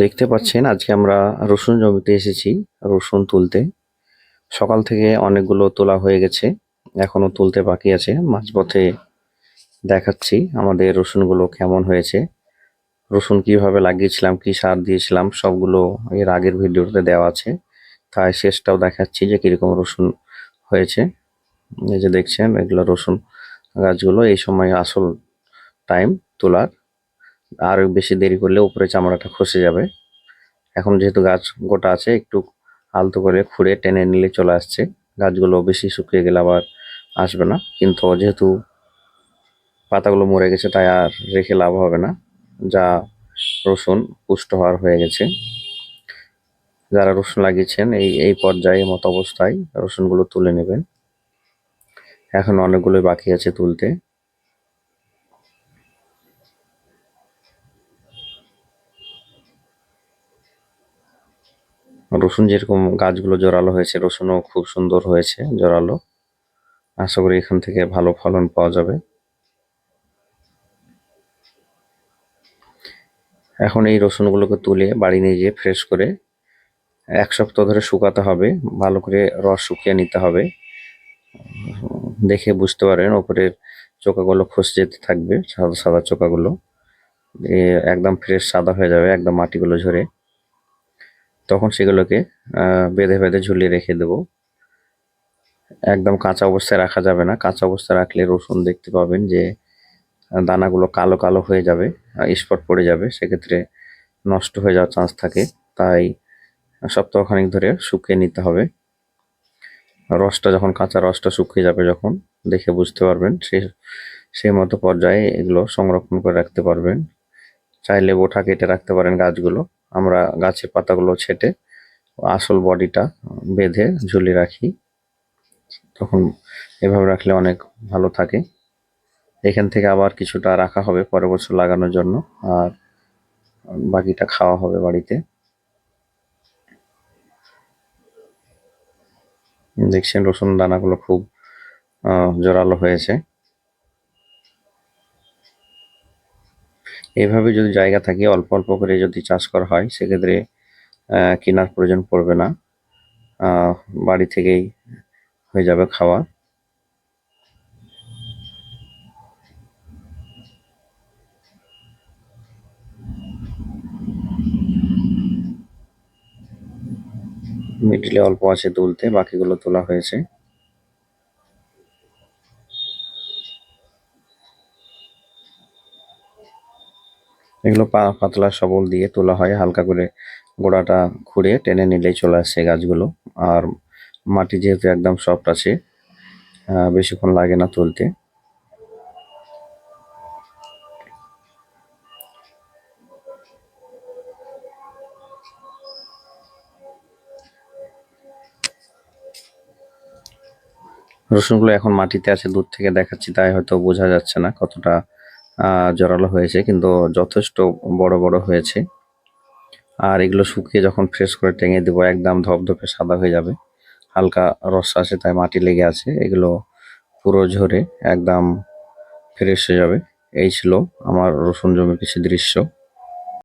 দেখতে পাচ্ছেন আজকে আমরা রসুন জমিতে এসেছি রসুন তুলতে। সকাল থেকে অনেকগুলো তোলা হয়ে গেছে, এখনো তুলতে বাকি আছে। মাঝপথে দেখাচ্ছি আমাদের রসুনগুলো কেমন হয়েছে, রসুন কিভাবে লাগিয়েছিলাম, কি সার দিয়েছিলাম, সবগুলো এর আগের ভিডিওতে দেওয়া আছে। তাই শেষটাও দেখাচ্ছি যে কিরকম রসুন হয়েছে। এই যে দেখছেন এগুলো রসুন গাছগুলো, এই সময় আসল টাইম তোলার। আর বেশি দেরি করলে উপরে চামড়াটা খসে যাবে। এখন যেহেতু গাছ গোটা আছে, একটু আলতো করে খুঁড়ে টেনে নিলে চলে আসছে। গাছগুলো বেশি শুকিয়ে গেলে আবার আসবে না, কিন্তু যেহেতু পাতাগুলো মরে গেছে তাই আর রেখে লাভ হবে না। যা রসুন পুষ্ট হওয়ার হয়ে গেছে। যারা রসুন লাগিয়েছেন এই এই পর্যায়ে মতো অবস্থায় রসুনগুলো তুলে নেবেন। এখন অনেকগুলো বাকি আছে তুলতে। রসুন যেরকম গাছগুলো জোরালো হয়েছে, রসুনও খুব সুন্দর হয়েছে জোরালো। আশা করি এখান থেকে ভালো ফলন পাওয়া যাবে। এখন এই রসুনগুলোকে তুলে বাড়ি নিয়ে যেয়ে ফ্রেশ করে ১ সপ্তাহ ধরে শুকাতে হবে। ভালো করে রস শুকিয়ে নিতে হবে। দেখে বুঝতে পারেন ওপরের চোকাগুলো খসে যেতে থাকবে, সাদা সাদা চোকাগুলো একদম ফ্রেশ সাদা হয়ে যাবে, একদম মাটিগুলো ঝরে। তখন সেগুলোকে বেঁধে বেঁধে ঝুলিয়ে রেখে দেবো। একদম কাঁচা অবস্থায় রাখা যাবে না। কাঁচা অবস্থায় রাখলে রসুন দেখতে পাবেন যে দানাগুলো কালো কালো হয়ে যাবে, স্পট পড়ে যাবে, সেক্ষেত্রে নষ্ট হয়ে যাওয়ার চান্স থাকে। তাই সপ্তাহখানেক ধরে শুকিয়ে নিতে হবে। রসটা যখন কাঁচা রসটা শুকিয়ে যাবে, যখন দেখে বুঝতে পারবেন, সেই মতো পর্যায়ে এগুলো সংরক্ষণ করে রাখতে পারবেন। চাইলে বোটা কেটে রাখতে পারেন গাছগুলো। আমরা গাছের পাতাগুলো ছেটে আসল বডিটা বেঁধে ঝুলিয়ে রাখি, তখন এভাবে রাখলে অনেক ভালো থাকে। এখান থেকে আবার কিছুটা রাখা হবে পরের বছর লাগানোর জন্য, আর বাকিটা খাওয়া হবে বাড়িতে। দেখছেন রসুন দানাগুলো খুব জোরালো হয়েছে। এইভাবে যদি জায়গা থাকে অল্প অল্প করে যদি চাষ করা হয়, সেক্ষেত্রে কেনার প্রয়োজন পড়বে না, বাড়ি থেকেই হয়ে যাবে খাওয়া। মিডিলে অল্প আছে তুলতে, বাকিগুলো তোলা হয়েছে। এগুলো পাতলা সবল দিয়ে তোলা হয়, হালকা করে গোড়াটা খুঁড়ে টেনে নিলেই চলে আসছে গাছগুলো। আর মাটি যেহেতু একদম সফট আছে, বেশিক্ষণ লাগে না তুলতে। রসুনগুলো এখন মাটিতে আছে, দূর থেকে দেখাচ্ছি তাই হয়তো বোঝা যাচ্ছে না কতটা জোরালো হয়েছে, কিন্তু যথেষ্ট বড় বড় হয়েছে। আর এগুলো শুকিয়ে যখন ফ্রেশ করে টেঙে দেবো, একদম ধপধপে সাদা হয়ে যাবে। হালকা রস আছে তাই মাটি লেগে আছে, এগুলো পুরো ঝরে একদম ফ্রেশ হয়ে যাবে। এই ছিল আমার রসুন জমির কিছু দৃশ্য।